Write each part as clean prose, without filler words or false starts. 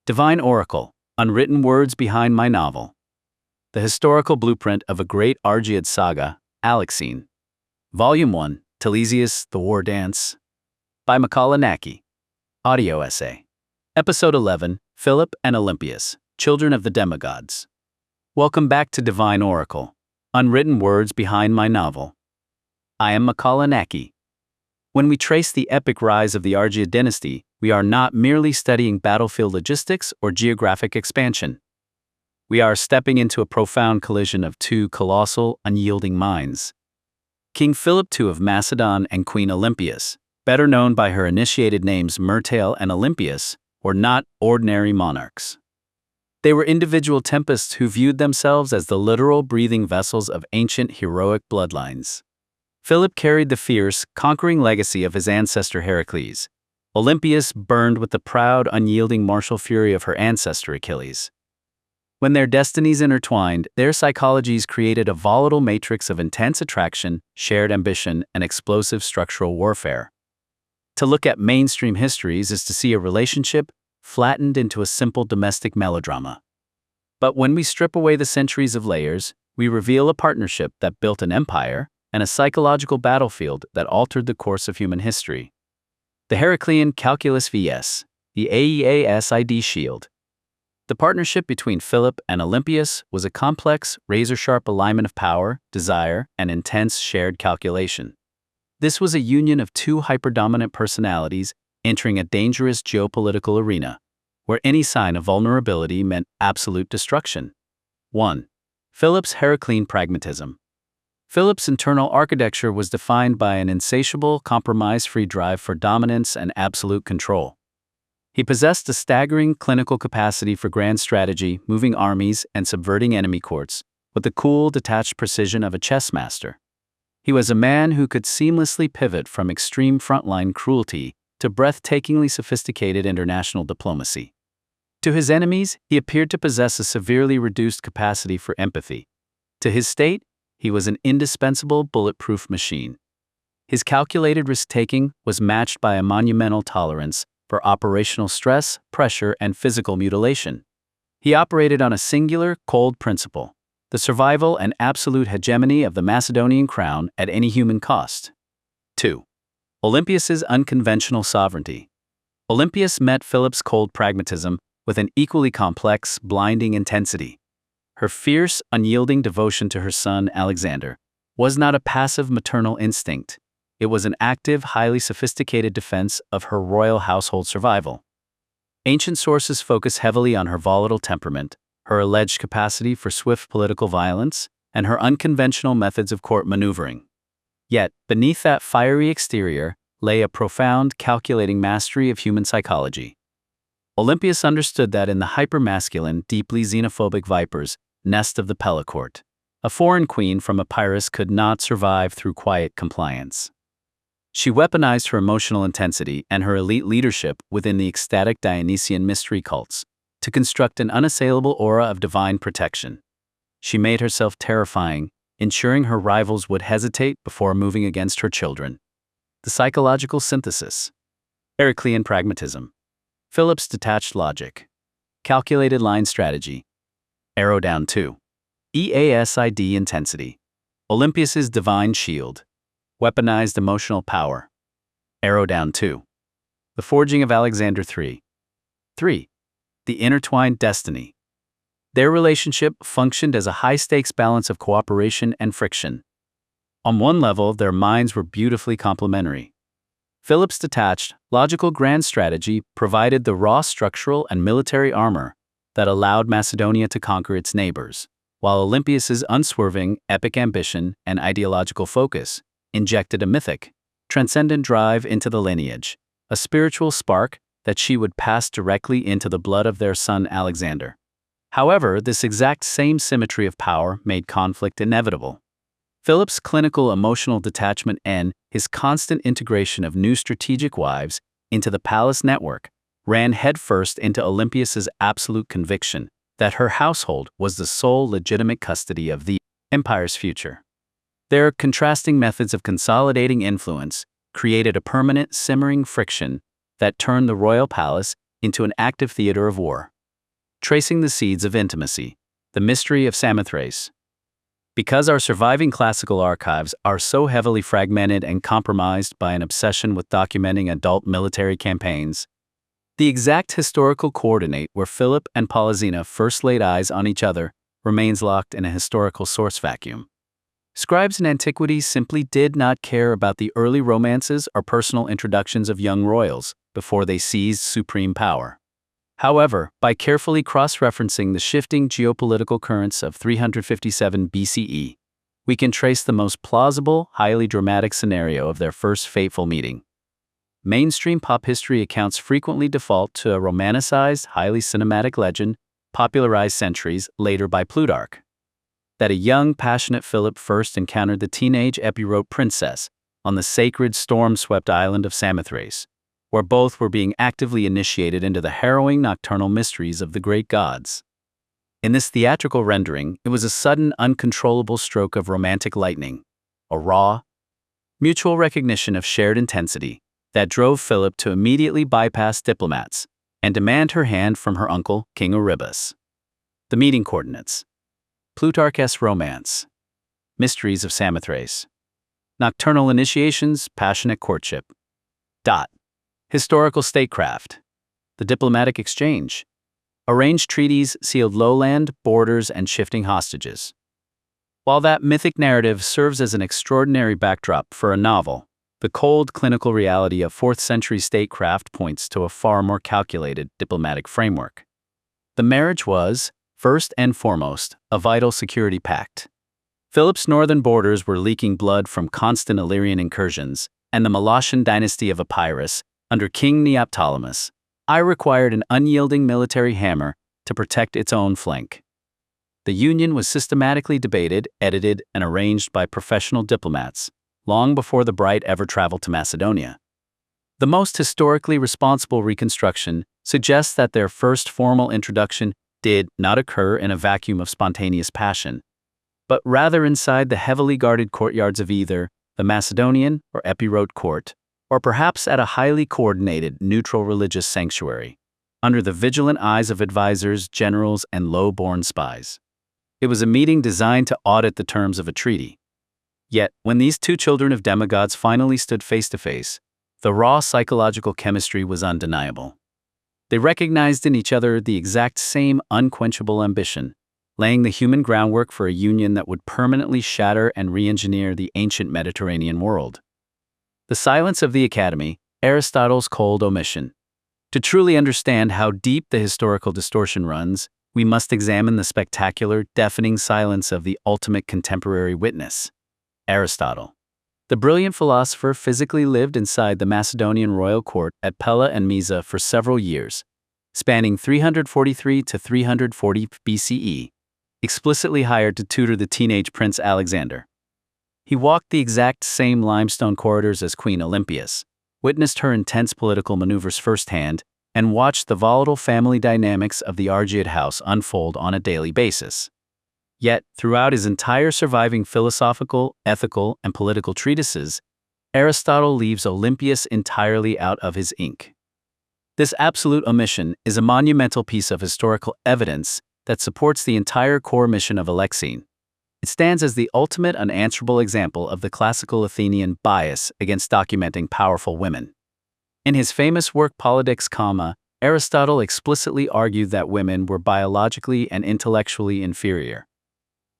Divine Oracle, Unwritten Words Behind My Novel. The historical blueprint of a great Argead saga, Alexein. Volume 1, Telesias, The War Dance. By Makāula Nakae. Audio essay. Episode 11, Philip and Olympias, Children of the Demigods. Welcome back to Divine Oracle, Unwritten Words Behind My Novel. I am Makāula Nakae. When we trace the epic rise of the Argead dynasty, we are not merely studying battlefield logistics or geographic expansion. We are stepping into a profound collision of two colossal, unyielding minds. King Philip II of Macedon and Queen Olympias, better known by her initiated names Myrtale and Olympias, were not ordinary monarchs. They were individual tempests who viewed themselves as the literal breathing vessels of ancient heroic bloodlines. Philip carried the fierce, conquering legacy of his ancestor Heracles. Olympias burned with the proud, unyielding martial fury of her ancestor Achilles. When their destinies intertwined, their psychologies created a volatile matrix of intense attraction, shared ambition, and explosive structural warfare. To look at mainstream histories is to see a relationship flattened into a simple domestic melodrama. But when we strip away the centuries of layers, we reveal a partnership that built an empire and a psychological battlefield that altered the course of human history. The Heraclean calculus vs. the Aeacid shield. The partnership between Philip and Olympias was a complex, razor-sharp alignment of power, desire, and intense shared calculation. This was a union of two hyperdominant personalities entering a dangerous geopolitical arena, where any sign of vulnerability meant absolute destruction. 1. Philip's Heraclean pragmatism. Philip's internal architecture was defined by an insatiable, compromise-free drive for dominance and absolute control. He possessed a staggering clinical capacity for grand strategy, moving armies, and subverting enemy courts, with the cool, detached precision of a chess master. He was a man who could seamlessly pivot from extreme frontline cruelty to breathtakingly sophisticated international diplomacy. To his enemies, he appeared to possess a severely reduced capacity for empathy. To his state, he was an indispensable bulletproof machine. His calculated risk-taking was matched by a monumental tolerance for operational stress, pressure, and physical mutilation. He operated on a singular, cold principle: the survival and absolute hegemony of the Macedonian crown at any human cost. 2. Olympias's unconventional sovereignty. Olympias met Philip's cold pragmatism with an equally complex, blinding intensity. Her fierce, unyielding devotion to her son Alexander was not a passive maternal instinct. It was an active, highly sophisticated defense of her royal household survival. Ancient sources focus heavily on her volatile temperament, her alleged capacity for swift political violence, and her unconventional methods of court maneuvering. Yet, beneath that fiery exterior lay a profound, calculating mastery of human psychology. Olympias understood that in the hypermasculine, deeply xenophobic vipers nest of the Pelicourt, a foreign queen from Epirus could not survive through quiet compliance. She weaponized her emotional intensity and her elite leadership within the ecstatic Dionysian mystery cults to construct an unassailable aura of divine protection. She made herself terrifying, ensuring her rivals would hesitate before moving against her children. The psychological synthesis. Heraclean pragmatism. Philip's detached logic. Calculated line strategy. Arrow down 2. Eacid intensity. Olympias's divine shield. Weaponized emotional power. Arrow down 2. The forging of Alexander 3. 3. The intertwined destiny. Their relationship functioned as a high-stakes balance of cooperation and friction. On one level, their minds were beautifully complementary. Philip's detached, logical grand strategy provided the raw structural and military armor that allowed Macedonia to conquer its neighbors, while Olympias's unswerving, epic ambition and ideological focus injected a mythic, transcendent drive into the lineage, a spiritual spark that she would pass directly into the blood of their son Alexander. However, this exact same symmetry of power made conflict inevitable. Philip's clinical emotional detachment and his constant integration of new strategic wives into the palace network ran headfirst into Olympias's absolute conviction that her household was the sole legitimate custody of the empire's future. Their contrasting methods of consolidating influence created a permanent, simmering friction that turned the royal palace into an active theater of war. Tracing the seeds of intimacy, the mystery of Samothrace. Because our surviving classical archives are so heavily fragmented and compromised by an obsession with documenting adult military campaigns, the exact historical coordinate where Philip and Polysena first laid eyes on each other remains locked in a historical source vacuum. Scribes in antiquity simply did not care about the early romances or personal introductions of young royals before they seized supreme power. However, by carefully cross-referencing the shifting geopolitical currents of 357 BCE, we can trace the most plausible, highly dramatic scenario of their first fateful meeting. Mainstream pop history accounts frequently default to a romanticized, highly cinematic legend popularized centuries later by Plutarch. That a young, passionate Philip first encountered the teenage Epirote princess on the sacred, storm-swept island of Samothrace, where both were being actively initiated into the harrowing nocturnal mysteries of the great gods. In this theatrical rendering, it was a sudden, uncontrollable stroke of romantic lightning, a raw, mutual recognition of shared intensity that drove Philip to immediately bypass diplomats and demand her hand from her uncle, King Erebus. The meeting coordinates: Plutarch's romance, mysteries of Samothrace, nocturnal initiations, passionate courtship. Historical statecraft, the diplomatic exchange, arranged treaties sealed lowland, borders, and shifting hostages. While that mythic narrative serves as an extraordinary backdrop for a novel, the cold, clinical reality of 4th century statecraft points to a far more calculated diplomatic framework. The marriage was, first and foremost, a vital security pact. Philip's northern borders were leaking blood from constant Illyrian incursions, and the Meletian dynasty of Epirus, under King Neoptolemus, I required an unyielding military hammer to protect its own flank. The union was systematically debated, edited, and arranged by professional diplomats, long before the bride ever traveled to Macedonia. The most historically responsible reconstruction suggests that their first formal introduction did not occur in a vacuum of spontaneous passion, but rather inside the heavily guarded courtyards of either the Macedonian or Epirote court, or perhaps at a highly coordinated, neutral religious sanctuary, under the vigilant eyes of advisors, generals, and low-born spies. It was a meeting designed to audit the terms of a treaty. Yet, when these two children of demigods finally stood face to face, the raw psychological chemistry was undeniable. They recognized in each other the exact same unquenchable ambition, laying the human groundwork for a union that would permanently shatter and re-engineer the ancient Mediterranean world. The silence of the Academy, Aristotle's cold omission. To truly understand how deep the historical distortion runs, we must examine the spectacular, deafening silence of the ultimate contemporary witness, Aristotle. The brilliant philosopher physically lived inside the Macedonian royal court at Pella and Mysa for several years, spanning 343 to 340 BCE, explicitly hired to tutor the teenage Prince Alexander. He walked the exact same limestone corridors as Queen Olympias, witnessed her intense political maneuvers firsthand, and watched the volatile family dynamics of the Argead house unfold on a daily basis. Yet, throughout his entire surviving philosophical, ethical, and political treatises, Aristotle leaves Olympias entirely out of his ink. This absolute omission is a monumental piece of historical evidence that supports the entire core mission of Alexein. It stands as the ultimate unanswerable example of the classical Athenian bias against documenting powerful women. In his famous work Politics, Aristotle explicitly argued that women were biologically and intellectually inferior,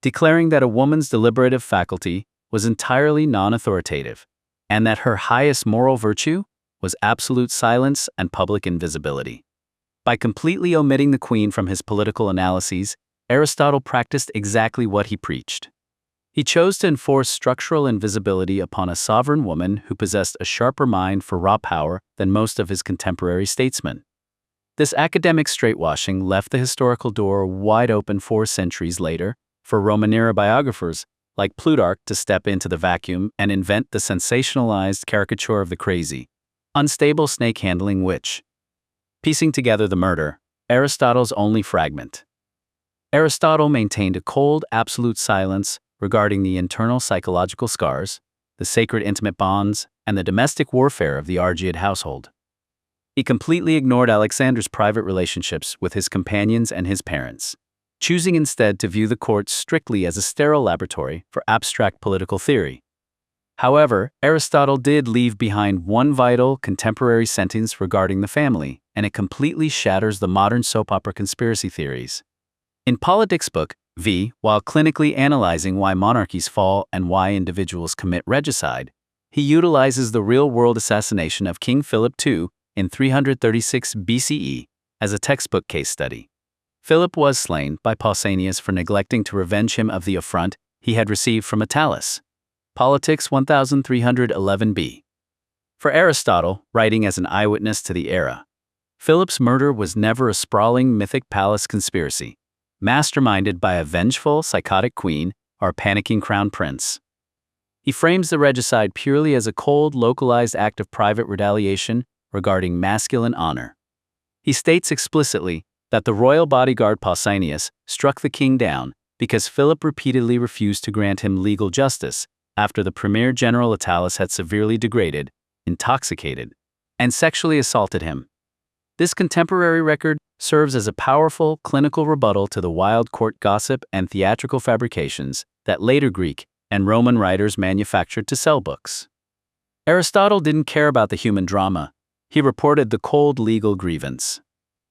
declaring that a woman's deliberative faculty was entirely non-authoritative, and that her highest moral virtue was absolute silence and public invisibility. By completely omitting the queen from his political analyses, Aristotle practiced exactly what he preached. He chose to enforce structural invisibility upon a sovereign woman who possessed a sharper mind for raw power than most of his contemporary statesmen. This academic straightwashing left the historical door wide open 4 centuries later for Roman-era biographers like Plutarch to step into the vacuum and invent the sensationalized caricature of the crazy, unstable snake-handling witch. Piecing together the murder, Aristotle's only fragment. Aristotle maintained a cold, absolute silence regarding the internal psychological scars, the sacred intimate bonds, and the domestic warfare of the Argead household. He completely ignored Alexander's private relationships with his companions and his parents, choosing instead to view the court strictly as a sterile laboratory for abstract political theory. However, Aristotle did leave behind one vital contemporary sentence regarding the family, and it completely shatters the modern soap opera conspiracy theories. In Politics book V, while clinically analyzing why monarchies fall and why individuals commit regicide, he utilizes the real-world assassination of King Philip II in 336 BCE as a textbook case study. Philip was slain by Pausanias for neglecting to revenge him of the affront he had received from Attalus. Politics 1311b. For Aristotle, writing as an eyewitness to the era, Philip's murder was never a sprawling mythic palace conspiracy, masterminded by a vengeful, psychotic queen or a panicking crown prince. He frames the regicide purely as a cold, localized act of private retaliation regarding masculine honor. He states explicitly that the royal bodyguard Pausanias struck the king down because Philip repeatedly refused to grant him legal justice after the premier general Attalus had severely degraded, intoxicated, and sexually assaulted him. This contemporary record serves as a powerful clinical rebuttal to the wild court gossip and theatrical fabrications that later Greek and Roman writers manufactured to sell books. Aristotle didn't care about the human drama. He reported the cold legal grievance.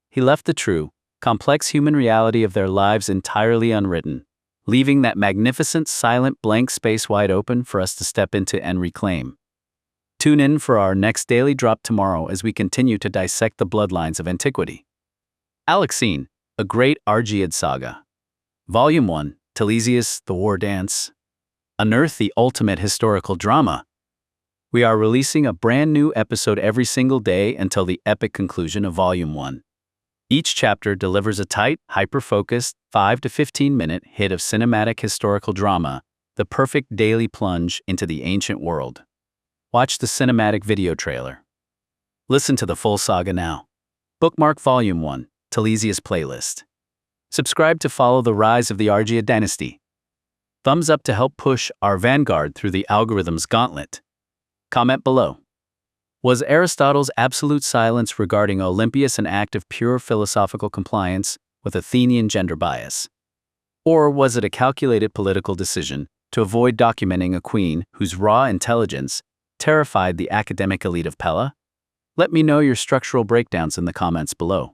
He left the true, complex human reality of their lives entirely unwritten, leaving that magnificent silent blank space wide open for us to step into and reclaim. Tune in for our next daily drop tomorrow as we continue to dissect the bloodlines of antiquity. Alexein, a great Argead saga. Volume 1, Telesias, the War Dance. Unearth the ultimate historical drama. We are releasing a brand new episode every single day until the epic conclusion of Volume 1. Each chapter delivers a tight, hyper-focused, 5 to 15-minute hit of cinematic historical drama, the perfect daily plunge into the ancient world. Watch the cinematic video trailer. Listen to the full saga now. Bookmark Volume 1, Telesias playlist. Subscribe to follow the rise of the Argead dynasty. Thumbs up to help push our vanguard through the algorithm's gauntlet. Comment below. Was Aristotle's absolute silence regarding Olympias an act of pure philosophical compliance with Athenian gender bias? Or was it a calculated political decision to avoid documenting a queen whose raw intelligence terrified the academic elite of Pella? Let me know your structural breakdowns in the comments below.